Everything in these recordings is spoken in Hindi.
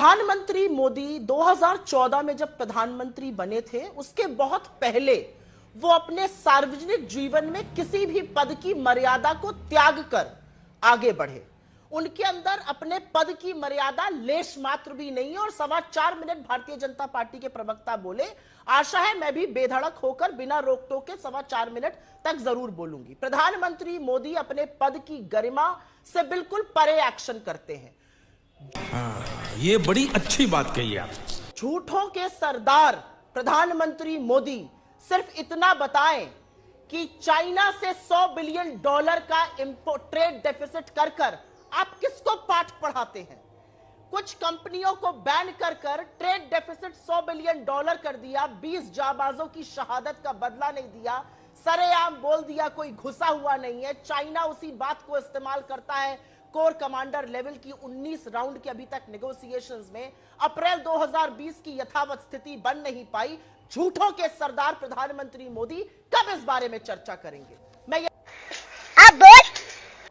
प्रधानमंत्री मोदी 2014 में जब प्रधानमंत्री बने थे, उसके बहुत पहले वो अपने सार्वजनिक जीवन में किसी भी पद की मर्यादा को त्याग कर आगे बढ़े। उनके अंदर अपने पद की मर्यादा लेश मात्र भी नहीं है। और 4.25 मिनट भारतीय जनता पार्टी के प्रवक्ता बोले, आशा है मैं भी बेधड़क होकर बिना रोक टोक के 4.25 मिनट तक जरूर बोलूंगी। प्रधानमंत्री मोदी अपने पद की गरिमा से बिल्कुल परे एक्शन करते हैं। ये बड़ी अच्छी बात कही आप। झूठों के सरदार प्रधानमंत्री मोदी सिर्फ इतना बताएं कि चाइना से $100 बिलियन का इंपोर्ट ट्रेड डेफिसिट कर कर आप किसको पाठ पढ़ाते हैं। कुछ कंपनियों को बैन कर कर ट्रेड डेफिसिट $100 बिलियन कर दिया, 20 जाबाजों की शहादत का बदला नहीं दिया, सरेआम बोल दिया कोई घुसा हुआ नहीं है। चाइना उसी बात को इस्तेमाल करता है कोर कमांडर लेवल की 19 राउंड के अभी तक नेगोशिएशंस में। अप्रैल 2020 की यथावत स्थिति बन नहीं पाई। झूठों के सरदार प्रधानमंत्री मोदी कब इस बारे में चर्चा करेंगे? मैं ये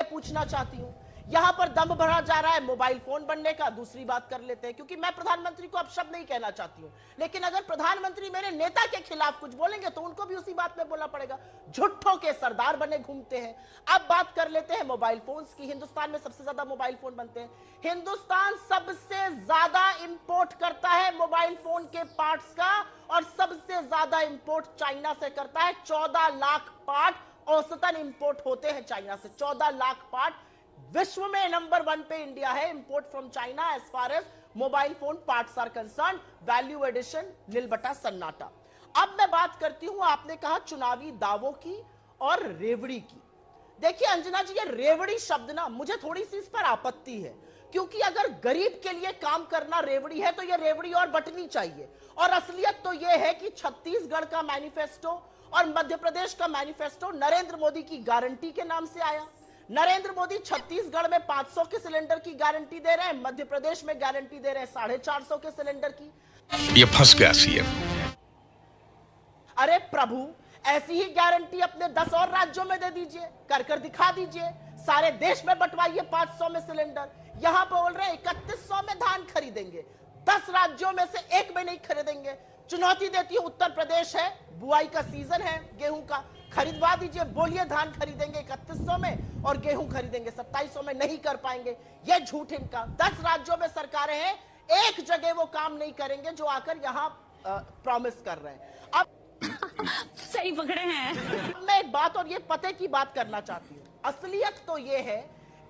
पूछना चाहती हूं। यहां पर दम भरा जा रहा है मोबाइल फोन बनने का। दूसरी बात कर लेते हैं, क्योंकि मैं प्रधानमंत्री को अब शब्द नहीं कहना चाहती हूं, लेकिन अगर प्रधानमंत्री मेरे नेता के खिलाफ कुछ बोलेंगे तो उनको भी उसी बात में बोलना पड़ेगा। झूठों के सरदार बने घूमते हैं। अब बात कर लेते हैं मोबाइल फोन्स की। हिंदुस्तान में सबसे ज्यादा मोबाइल फोन बनते हैं। हिंदुस्तान सबसे ज्यादा इंपोर्ट करता है मोबाइल फोन के पार्ट्स का, और सबसे ज्यादा इंपोर्ट चाइना से करता है। 14 लाख पार्ट औसतन इंपोर्ट होते हैं चाइना से। 14 लाख पार्ट। विश्व में नंबर 1 पे इंडिया है import from China as far as mobile phone parts are concern. Value addition नील बटा सन्नाटा। अब मैं बात करती हूं, आपने कहा चुनावी दावों की और रेवड़ी की। देखिए अंजना जी, ये रेवड़ी शब्द ना मुझे थोड़ी सी इस पर आपत्ति है, क्योंकि अगर गरीब के लिए काम करना रेवड़ी है तो ये रेवड़ी और बटनी चाहिए। और असलियत तो ये है कि छत्तीसगढ़ का मैनिफेस्टो और मध्य प्रदेश का मैनिफेस्टो नरेंद्र मोदी की गारंटी के नाम से आया। नरेंद्र मोदी छत्तीसगढ़ में 500 के सिलेंडर की गारंटी दे रहे हैं, मध्य प्रदेश में गारंटी दे रहे हैं 450 के सिलेंडर की। ये फंस गया सीएम। अरे प्रभु, ऐसी ही गारंटी अपने 10 और राज्यों में दे दीजिए, कर कर दिखा दीजिए। सारे देश में बंटवाइए 500 में सिलेंडर। यहां पर बोल रहे हैं 3100 में धान खरीदेंगे, 10 राज्यों में से एक में नहीं खरीदेंगे। चुनौती देती है, उत्तर प्रदेश है, बुआई का सीजन है गेहूं का, खरीदवा दीजिए। बोलिए धान खरीदेंगे 3100 में और गेहूं खरीदेंगे 2700 में। नहीं कर पाएंगे, यह झूठ इनका। 10 राज्यों में सरकारें हैं, एक जगह वो काम नहीं करेंगे जो आकर यहां प्रॉमिस कर रहे हैं। अब सही पकड़े हैं। मैं एक बात और ये पते की बात करना चाहती हूं। असलियत तो ये है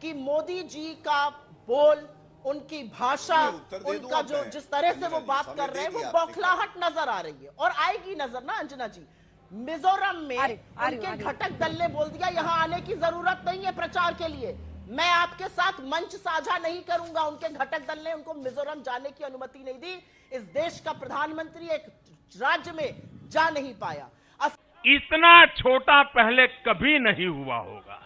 कि मोदी जी का बोल, उनकी भाषा, उनका जो जिस तरह से वो बात कर रहे हैं, वो बौखलाहट नजर आ रही है और आएगी नजर ना अंजना जी। मिजोरम में उनके घटक दल ने बोल दिया यहां आने की जरूरत नहीं है प्रचार के लिए। मैं आपके साथ मंच साझा नहीं करूंगा। उनके घटक दल ने उनको मिजोरम जाने की अनुमति नहीं दी। इस देश का प्रधानमंत्री एक राज्य में जा नहीं पाया। इतना छोटा पहले कभी नहीं हुआ होगा।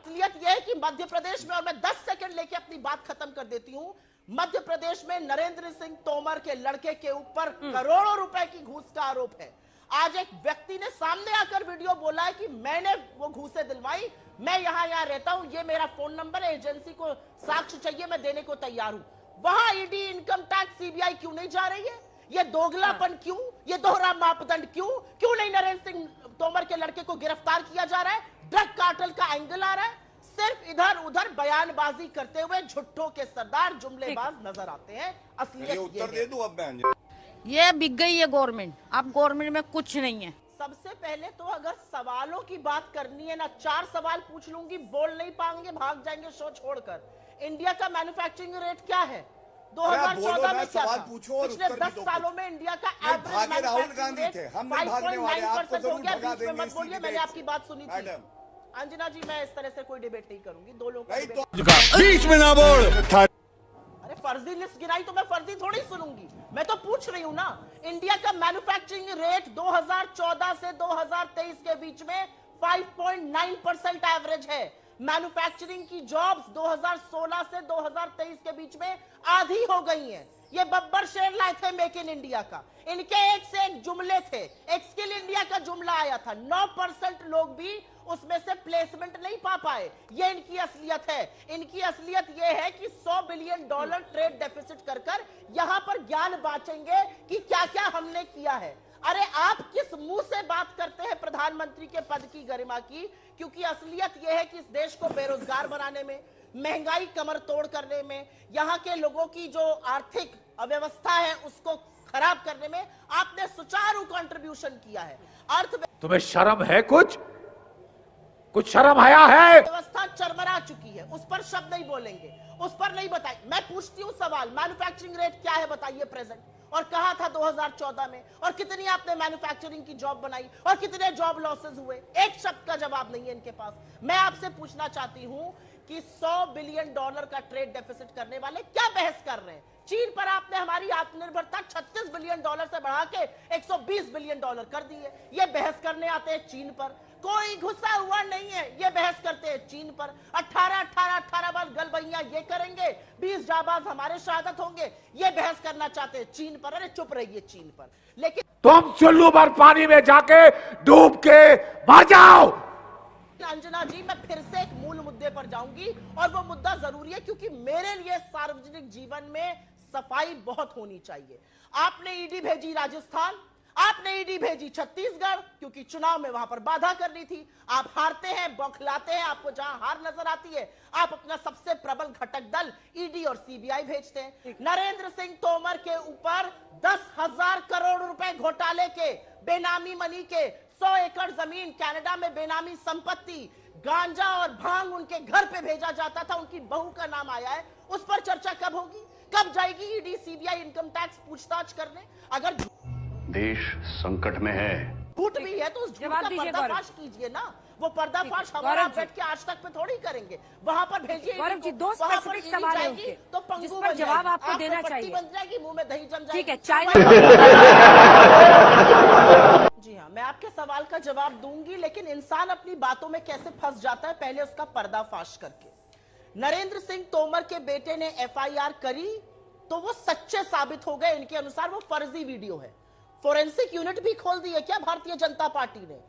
असलियत यह है कि मध्य प्रदेश में, और मैं 10 सेकंड लेके अपनी बात खत्म कर देती हूं, मध्य प्रदेश में नरेंद्र सिंह तोमर के लड़के के ऊपर करोड़ों रुपए की घूस का आरोप है। आज एक व्यक्ति ने सामने आकर वीडियो बोला है कि मैंने वो घूसें दिलवाई, मैं यहां रहता हूं, ये मेरा फोन नंबर है, एजेंसी को साक्ष्य चाहिए, मैं देने को तैयार हूं। वहां ईडी, इनकम टैक्स, सीबीआई क्यों नहीं जा रही है? ये दोगलापन क्यों? ये दोहरा मापदंड क्यों नहीं नरेंद्र सिंह तोमर के लड़के को गिरफ्तार किया जा रहा है? ड्रग कार्टेल का एंगल आ रहा है। सिर्फ इधर उधर बयानबाजी करते हुए झुट्ठों के सरदार जुमलेबाज नजर आते हैं। असलियत उत्तर दे दूं अब मैं। ये बिक गई है गवर्नमेंट। अब गवर्नमेंट में कुछ नहीं है। सबसे पहले तो अगर सवालों की बात करनी है ना, 4 सवाल पूछ लूंगी, बोल नहीं पाएंगे, भाग जाएंगे शो छोड़कर। इंडिया का मैन्युफैक्चरिंग रेट क्या है? 2014 में क्या था? पिछले 10 सालों में इंडिया का एवरेज मैन्युफैक्चरिंग रेट 5.9% हो गया। बीच में मत बोलिए, मैंने आपकी बात सुनी थी। अंजना जी, मैं इस तरह से कोई डिबेट नहीं करूंगी। दो लोग बीच में ना बोल। अरे फर्जी लिस्ट गिराई तो मैं फर्जी थोड़ी सुनूंगी। मैं तो पूछ रही हूं ना, इंडिया का मैन्युफैक्चरिंग रेट 2014 से 2023 के बीच में 5.9% एवरेज है। मैन्युफैक्चरिंग की जॉब्स 2016 से 2023 के बीच में आधी हो गई हैं। ये बब्बर शेर लाए थे मेक इन इंडिया का। इनके एक से एक जुमले थे। एक स्किल इंडिया का जुमला आया था, 9% लोग भी उसमें से प्लेसमेंट नहीं पा पाए। ये इनकी असलियत है। इनकी असलियत ये है कि $100 बिलियन ट्रेड डेफिसिट कर यहां पर ज्ञान बांटेंगे कि क्या क्या हमने किया है। अरे आप किस मुंह से बात करते हैं प्रधानमंत्री के पद की गरिमा की? क्योंकि असलियत यह है कि इस देश को बेरोजगार बनाने में, महंगाई कमर तोड़ करने में, यहां के लोगों की जो आर्थिक अव्यवस्था है उसको खराब करने में आपने सुचारू कंट्रीब्यूशन किया है। तुम्हें शर्म है? कुछ शर्म आया है? व्यवस्था चरमरा चुकी है, उस पर शब्द नहीं बोलेंगे, उस पर नहीं बताए। मैं पूछती हूँ सवाल, मैन्युफैक्चरिंग रेट क्या है बताइए प्रेजेंट, और कहा था 2014 में, और कितनी आपने मैन्युफैक्चरिंग की जॉब बनाई, और कितने जॉब लॉसेस हुए? एक शब्द का जवाब नहीं है इनके पास। मैं आपसे पूछना चाहती हूं कि $100 बिलियन का ट्रेड डेफिसिट करने वाले क्या बहस कर रहे हैं? चीन पर आपने हमारी आत्मनिर्भरता $36 बिलियन से बढ़ा के $120 बिलियन कर दी है। ये बहस करने आते हैं चीन पर। कोई घुसा हुआ नहीं है, ये बहस करते हैं चीन पर। 18 बार गलबैया ये करेंगे, 20 जाबाज हमारे शहादत होंगे, ये बहस करना चाहते हैं चीन पर। अरे चुप रहिए चीन पर। लेकिन तुम चुल्लू भर पानी में जाके डूब के मर जाओ। अंजना जी, मैं फिर से एक मूल मुद्दे पर जाऊंगी, और वो मुद्दा जरूरी है क्योंकि मेरे लिए सार्वजनिक जीवन में सफाई बहुत होनी चाहिए। आपने ईडी भेजी राजस्थान, आपने ईडी भेजी छत्तीसगढ़, क्योंकि चुनाव में वहां पर बाधा करनी थी। आप हारते हैं, बौखलाते हैं, आपको जहां हार नजर आती है आप अपना सबसे प्रबल घटक दल ईडी और सीबीआई भेजते हैं। नरेंद्र सिंह तोमर के ऊपर 10,000 करोड़ रुपए घोटाले के, बेनामी मनी के, 100 एकड़ जमीन, कनाडा में बेनामी संपत्ति, गांजा और भांग उनके घर पे भेजा जाता था, उनकी बहू का नाम आया है। उस पर चर्चा कब होगी? कब जाएगी ईडी सीबीआई इनकम टैक्स पूछताछ करने? अगर देश संकट में है, झूठ भी है तो उस झूठ का पर्दाफाश कीजिए ना। वो पर्दाफाश हमारा बैठ के आज तक पे थोड़ी करेंगे, वहां पर भेजिए। गौरव जी, दो स्पेसिफिक सवाल है उनके, तो पंगु जिस पर जवाब आपको देना चाहिए। बन जाएगी, मुंह में दही जम जाएगी। ठीक है, चाइना। जी हाँ, मैं आपके सवाल का जवाब दूंगी, लेकिन इंसान अपनी बातों में कैसे फंस जाता है पहले उसका पर्दाफाश करके। नरेंद्र सिंह तोमर के बेटे ने एफआईआर करी तो वो सच्चे साबित हो गए। इनके अनुसार वो फर्जी वीडियो है। फोरेंसिक यूनिट भी खोल दी है क्या भारतीय जनता पार्टी ने?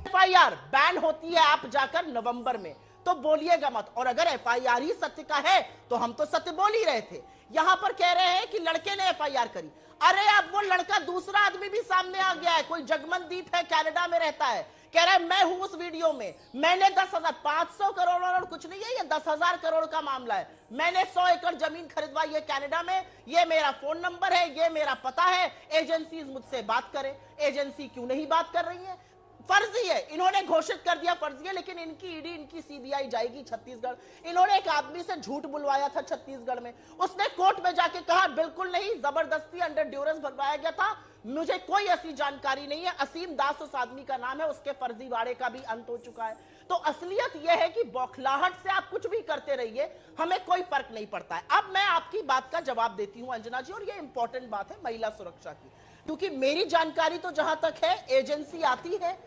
एफआईआर बैन होती है आप जाकर नवंबर में, तो बोलिएगा मत। और अगर एफआईआर ही सत्य का है तो हम तो सत्य बोल ही रहे थे। यहां पर कह रहे हैं कि लड़के ने एफआईआर करी। अरे अब वो लड़का, दूसरा आदमी भी सामने आ गया है। कोई जगमनदीप है, कनाडा में रहता है, कह रहा है मैं हूं उस वीडियो में, मैंने 500 करोड़ और कुछ नहीं है, ये 10,000 करोड़ का मामला है। मैंने 100 एकड़ जमीन खरीदवाई है कनाडा में, ये मेरा फोन नंबर है, ये मेरा पता है, एजेंसीज मुझसे बात करें। एजेंसी क्यों नहीं बात कर रही है? फर्जी है, इन्होंने घोषित कर दिया फर्जी है, लेकिन इनकी ईडी, इनकी सीबीआई जाएगी छत्तीसगढ़। इन्होंने एक आदमी से झूठ बुलवाया था छत्तीसगढ़ में, उसने कोर्ट में जाके कहा बिल्कुल नहीं, जबरदस्ती अंडर ड्यूरेंस भरवाया गया था, मुझे कोई ऐसी जानकारी नहीं है। असीम दास उस आदमी का नाम है, उसके फर्जीवाड़े का भी अंत हो चुका है। तो असलियत यह है कि बौखलाहट से आप कुछ भी करते रहिए, हमें कोई फर्क नहीं पड़ता है। अब मैं आपकी बात का जवाब देती हूं अंजना जी, और यह इंपॉर्टेंट बात है महिला सुरक्षा की, क्योंकि मेरी जानकारी तो जहां तक है, एजेंसी आती है,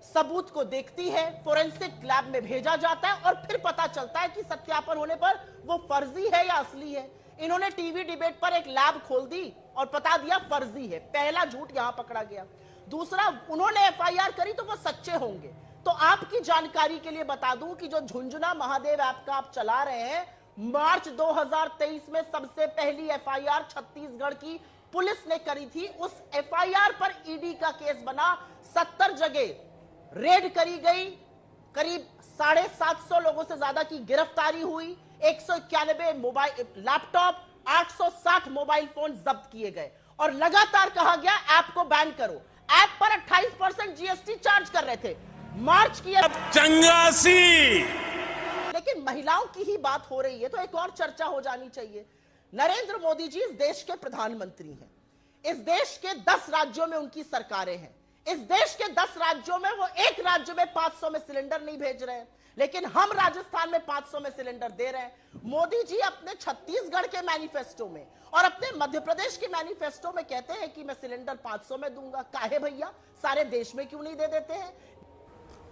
सबूत को देखती है, फोरेंसिक लैब में भेजा जाता है, और फिर पता चलता है कि सत्यापन होने पर वो फर्जी है या असली है। इन्होंने टीवी डिबेट पर एक लैब खोल दी और बता दिया फर्जी है। पहला झूठ यहां पकड़ा गया। दूसरा, उन्होंने एफआईआर करी तो वो सच्चे होंगे। तो आपकी जानकारी के लिए बता दूं कि जो झुंझुना महादेव ऐप का आप चला रहे हैं, मार्च 2023 में सबसे पहली एफआईआर छत्तीसगढ़ की पुलिस ने करी थी। उस एफआईआर पर ईडी का केस बना, 70 जगह रेड करी गई, करीब 750 लोगों से ज्यादा की गिरफ्तारी हुई, 191 मोबाइल लैपटॉप, 860 मोबाइल फोन जब्त किए गए, और लगातार कहा गया ऐप को बैन करो। ऐप पर 28% जीएसटी चार्ज कर रहे थे। मार्च की चंगासी। लेकिन महिलाओं की ही बात हो रही है तो एक और चर्चा हो जानी चाहिए। नरेंद्र मोदी जी इस देश के प्रधानमंत्री हैं। इस देश के 10 राज्यों में उनकी सरकारें हैं। इस देश के 10 राज्यों में वो एक राज्य में 500 में सिलेंडर नहीं भेज रहे हैं, लेकिन हम राजस्थान में 500 में सिलेंडर दे रहे हैं। मोदी जी अपने छत्तीसगढ़ के मैनिफेस्टो में और अपने मध्य प्रदेश के मैनिफेस्टो में कहते हैं कि मैं सिलेंडर 500 में दूंगा। काहे भैया, सारे देश में क्यों नहीं दे देते हैं?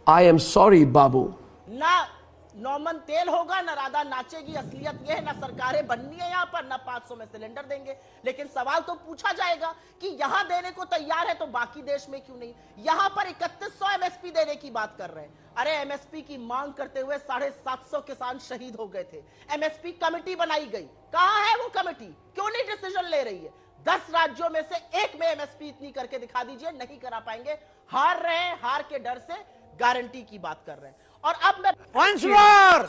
I am sorry, बाबू। ना नॉर्मन तेल होगा, ना राधा नाचेगी। असलियत यह है, ना सरकारें बननी है यहाँ पर, ना 500 में सिलेंडर देंगे। लेकिन सवाल तो पूछा जाएगा कि यहां देने को तैयार है तो बाकी देश में क्यों नहीं? यहां पर 3100 एमएसपी देने की बात कर रहे हैं। अरे एमएसपी की मांग करते हुए 750 किसान शहीद हो गए थे। एमएसपी कमेटी बनाई गई, कहां है वो कमेटी? क्यों नहीं डिसीजन ले रही है? 10 राज्यों में से एक में एमएसपी इतनी करके दिखा दीजिए। नहीं करा पाएंगे, हार रहे हैं, हार के डर से गारंटी की बात कर रहे हैं। और अब मैं once more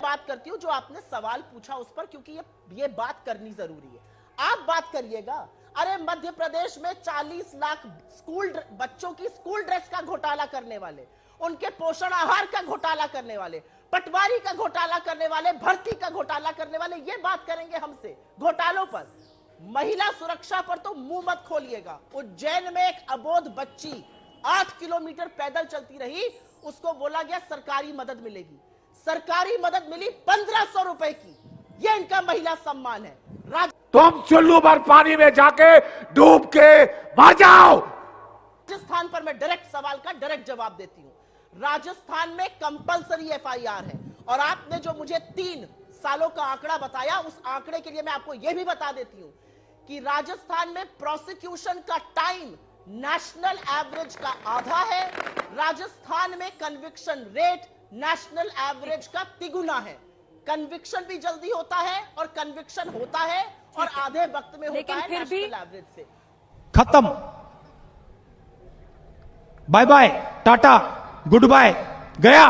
बात करती हूं जो आपने सवाल पूछा उस पर, क्योंकि ये बात करनी जरूरी है। आप बात करिएगा, अरे मध्य प्रदेश में 40 लाख बच्चों की स्कूल ड्रेस का घोटाला करने वाले, उनके पोषण आहार का घोटाला करने वाले, पटवारी का घोटाला करने वाले, भर्ती का घोटाला करने वाले, ये बात करेंगे हमसे घोटालों पर। महिला सुरक्षा पर तो मुंह मत खोलिएगा। उज्जैन में एक अबोध बच्ची 8 किलोमीटर पैदल चलती रही, उसको बोला गया सरकारी मदद मिलेगी। सरकारी मदद मिली 1500 रुपए की। यह इनका महिला सम्मान है। तुम चुल्लू भर पानी में जाके डूब के मर जाओ। राजस्थान पर मैं डायरेक्ट सवाल का डायरेक्ट जवाब देती हूं। राजस्थान में कंपलसरी एफआईआर है, और आपने जो मुझे 3 सालों का आंकड़ा बताया, उस आंकड़े के लिए मैं आपको यह भी बता देती हूं कि राजस्थान में प्रोसिक्यूशन का टाइम नेशनल एवरेज का आधा है। राजस्थान में कन्विक्शन रेट नेशनल एवरेज का तिगुना है। कन्विक्शन भी जल्दी होता है, और कन्विक्शन होता है और आधे वक्त में होता है नेशनल एवरेज से। खत्म, बाय बाय, टाटा, गुड बाय, गया।